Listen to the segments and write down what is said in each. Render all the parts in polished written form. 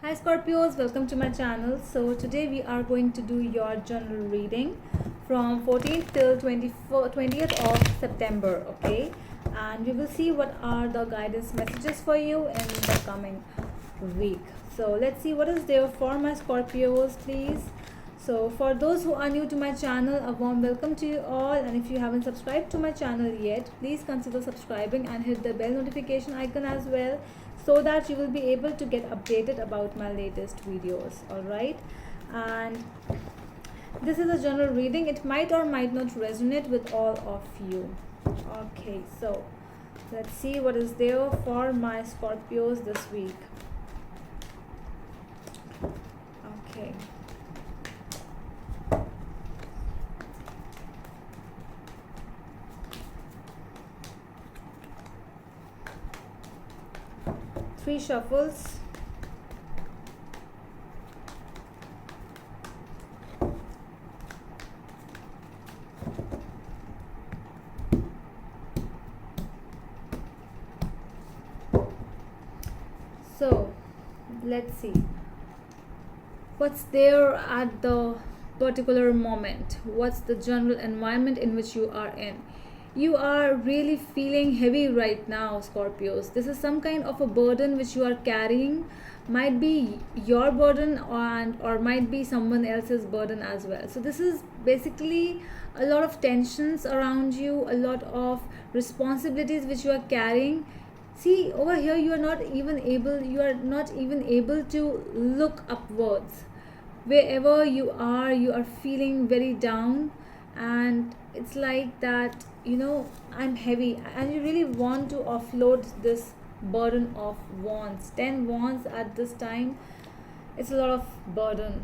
Hi Scorpios, welcome to my channel. So today we are going to do your general reading from 14th till 20th of September, okay? And we will see what are the guidance messages for you in the coming week. So let's see what is there for my Scorpios, please. So for those who are new to my channel, a warm welcome to you all, and if you haven't subscribed to my channel yet, please consider subscribing and hit the bell notification icon as well, so that you will be able to get updated about my latest videos. Alright, and this is a general reading. It might or might not resonate with all of you. Okay, so let's see what is there for my Scorpios this week. Okay, three shuffles. So let's see what's there at the particular moment. What's the general environment in which you are in? You are really feeling heavy right now, Scorpios. This is some kind of a burden which you are carrying. Might be your burden, or might be someone else's burden as well. So this is basically a lot of tensions around you, a lot of responsibilities which you are carrying. See, over here you are not even able to look upwards. Wherever you are feeling very down, and it's like that, I'm heavy, and you really want to offload this burden of wands. 10 wands at this time, it's a lot of burden.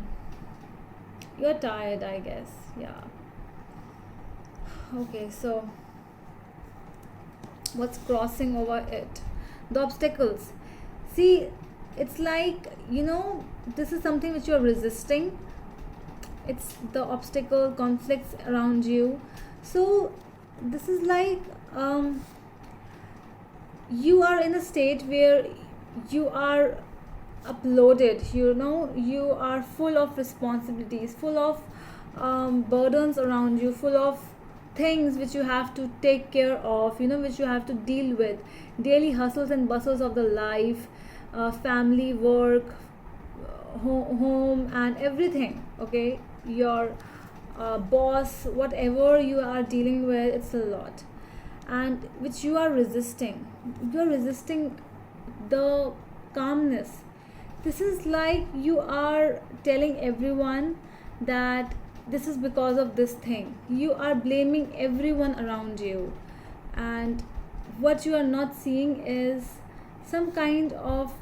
You're tired, I guess. Yeah. Okay, so what's crossing over it? The obstacles. See, it's like, this is something which you're resisting. It's the obstacle, conflicts around you. So this is like, you are in a state where you are uploaded, you are full of responsibilities, full of burdens around you, full of things which you have to take care of, which you have to deal with. Daily hustles and bustles of the life, family, work, home, and everything. Okay, your boss, whatever you are dealing with, it's a lot, and which you are resisting. You are resisting the calmness. This is like you are telling everyone that this is because of this thing. You are blaming everyone around you, and what you are not seeing is some kind of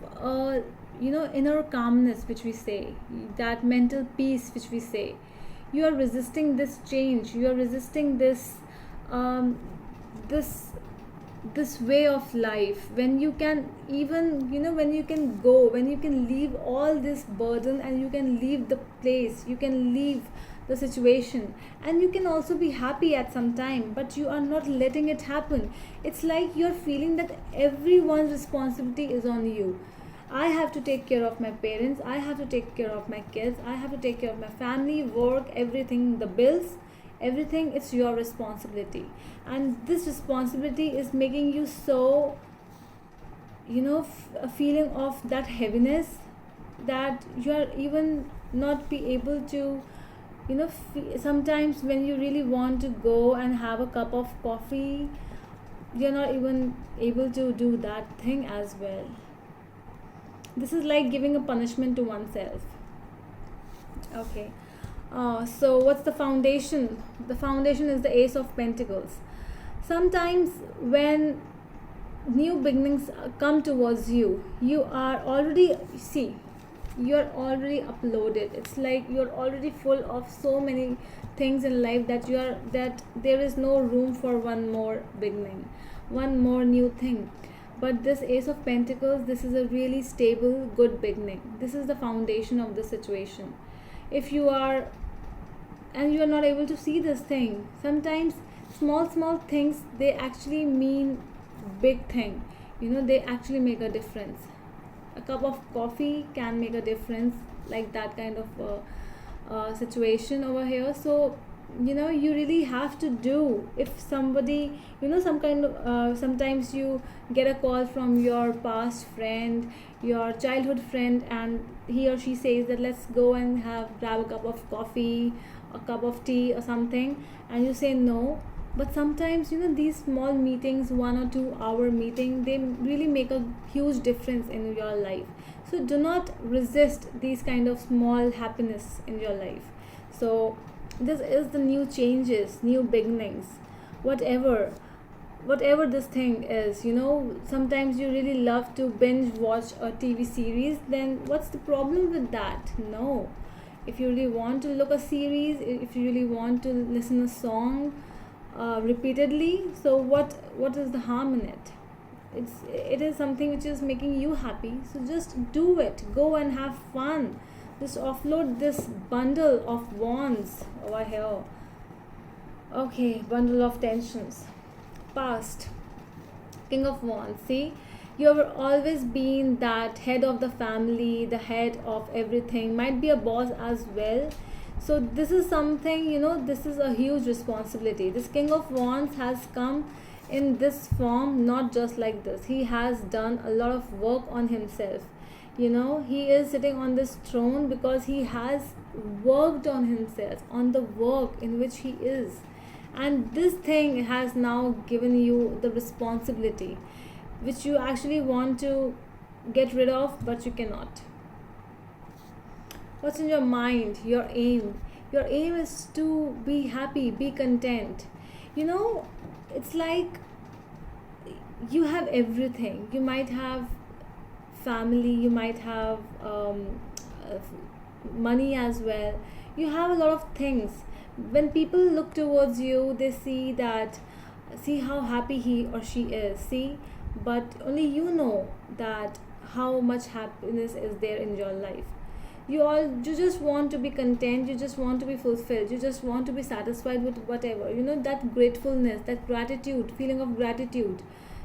inner calmness, which we say, that mental peace, which we say. You are resisting this change. You are resisting this this this way of life, when you can even, when you can go, when you can leave all this burden, and you can leave the place, you can leave the situation, and you can also be happy at some time, but you are not letting it happen. It's like you're feeling that everyone's responsibility is on you. I have to take care of my parents, I have to take care of my kids, I have to take care of my family, work, everything, the bills, everything. It's your responsibility, and this responsibility is making you so, a feeling of that heaviness, that you are even not be able to, sometimes when you really want to go and have a cup of coffee, you're not even able to do that thing as well. This is like giving a punishment to oneself. Okay. So what's the foundation? The foundation is the Ace of Pentacles. Sometimes when new beginnings come towards you, you are already, you're already uploaded. It's like you're already full of so many things in life that there is no room for one more beginning, one more new thing. But this Ace of Pentacles, this is a really stable, good beginning. This is the foundation of the situation. If you are, and you are not able to see this thing, sometimes small things, they actually mean big thing. They actually make a difference. a cup of coffee can make a difference, like that kind of situation over here. So you really have to do. If somebody, some kind of sometimes you get a call from your past friend, your childhood friend, and he or she says that let's go and grab a cup of coffee, a cup of tea or something, and you say no. But sometimes these small meetings, 1 or 2 hour meeting, they really make a huge difference in your life. So do not resist these kind of small happiness in your life. So this is the new changes, new beginnings, whatever this thing is. Sometimes you really love to binge watch a TV series, then what's the problem with that? No. If you really want to look a series, if you really want to listen a song repeatedly, so what is the harm in it? It is something which is making you happy, so just do it. Go and have fun. Just offload this bundle of wands over here. Okay, bundle of tensions. Past. King of Wands. See, you have always been that head of the family, the head of everything, might be a boss as well. So this is something, this is a huge responsibility. This King of Wands has come in this form, not just like this. He has done a lot of work on himself. He is sitting on this throne because he has worked on himself, on the work in which he is. And this thing has now given you the responsibility, which you actually want to get rid of, but you cannot. What's in your mind? Your aim. Your aim is to be happy, be content. It's like you have everything. You might have family, you might have money as well. You have a lot of things. When people look towards you, they see how happy he or she is. See, but only you know that how much happiness is there in your life. You just want to be content, you just want to be fulfilled, you just want to be satisfied with whatever. That gratefulness, that gratitude, feeling of gratitude,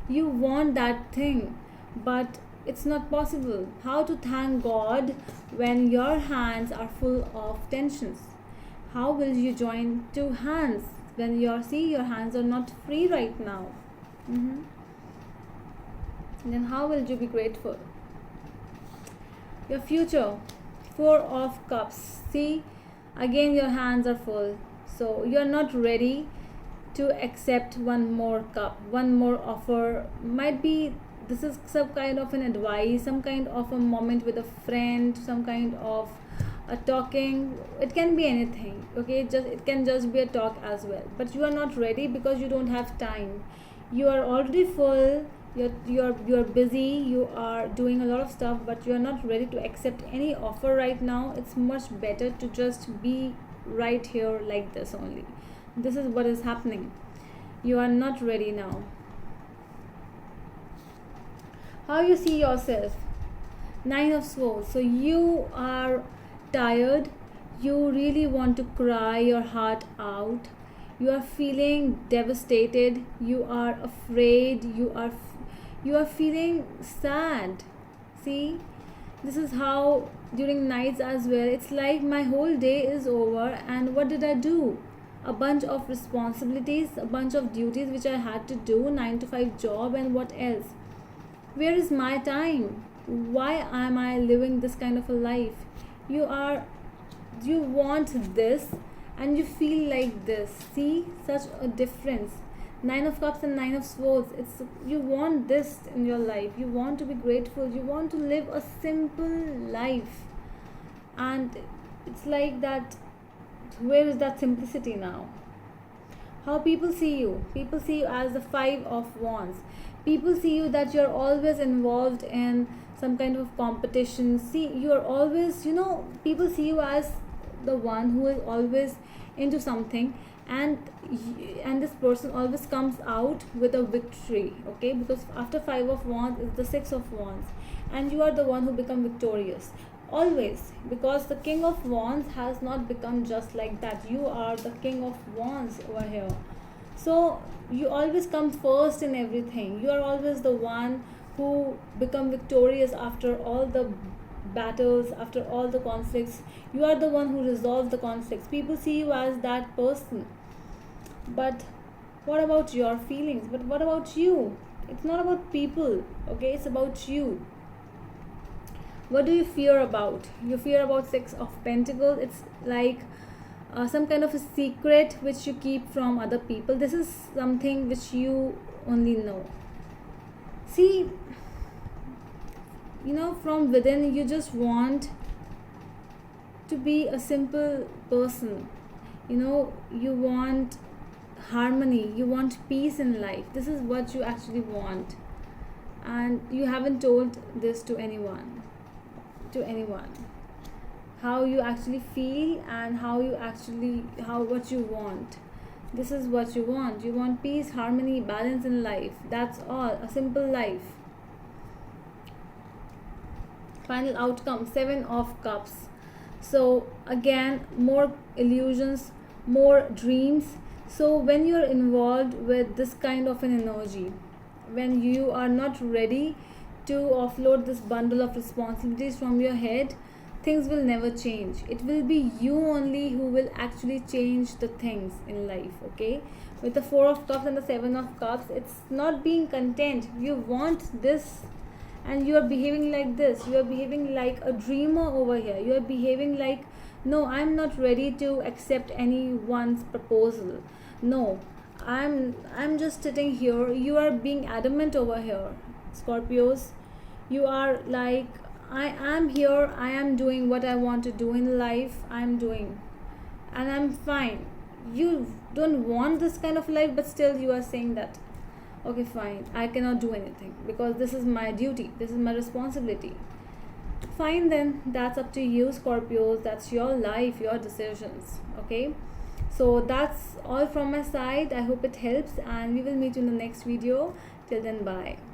you want that thing, but it's not possible. How to thank God when your hands are full of tensions? How will you join two hands when your hands are not free right now? Then how will you be grateful? Your future. 4 of Cups. See, again your hands are full, so you're not ready to accept one more cup, one more offer. Might be this is some kind of an advice, some kind of a moment with a friend, some kind of a talking. It can be anything, okay? It can just be a talk as well, but you are not ready because you don't have time. You are already full. You're busy, you are doing a lot of stuff, but you are not ready to accept any offer right now. It's much better to just be right here like this only. This is what is happening. You are not ready now. How you see yourself? 9 of Swords. So you are tired, you really want to cry your heart out, you are feeling devastated, you are afraid, you are feeling sad. See, this is how during nights as well, it's like my whole day is over and what did I do? A bunch of responsibilities, a bunch of duties which I had to do, 9 to 5 job, and what else? Where is my time? Why am I living this kind of a life? You want this and you feel like this. See, such a difference. 9 of Cups and 9 of Swords. You want this in your life. You want to be grateful. You want to live a simple life. And it's like that. Where is that simplicity now? How people see you? People see you as the 5 of Wands. People see you that you're always involved in some kind of competition. See, you're always, people see you as the one who is always into something, and this person always comes out with a victory, okay? Because after 5 of Wands is the 6 of Wands, and you are the one who become victorious always, because the King of Wands has not become just like that. You are the King of Wands over here, so you always come first in everything. You are always the one who become victorious after all the battles, after all the conflicts. You are the one who resolves the conflicts. People see you as that person. But what about your feelings? But what about you? It's not about people, okay? It's about you. What do you fear about? You fear about Six of Pentacles. It's like some kind of a secret which you keep from other people. This is something which you only know. See, from within you just want to be a simple person. You want harmony, you want peace in life. This is what you actually want, and you haven't told this to anyone, how you actually feel and what you want. This is what you want. You want peace, harmony, balance in life. That's all. A simple life. Final outcome, Seven of Cups. So again, more illusions, more dreams. So when you're involved with this kind of an energy, when you are not ready to offload this bundle of responsibilities from your head, things will never change. It will be you only who will actually change the things in life, okay? With the Four of Cups and the Seven of Cups, it's not being content. You want this and you are behaving like this. You are behaving like a dreamer over here. You are behaving like, no, I'm not ready to accept anyone's proposal. No, I'm just sitting here. You are being adamant over here, Scorpios. You are like, I am here, I am doing what I want to do in life. I'm doing, and I'm fine. You don't want this kind of life, but still you are saying that, okay, fine, I cannot do anything because this is my duty, this is my responsibility. Fine, then that's up to you, Scorpios. That's your life, your decisions, okay? So that's all from my side. I hope it helps, and we will meet you in the next video. Till then, bye.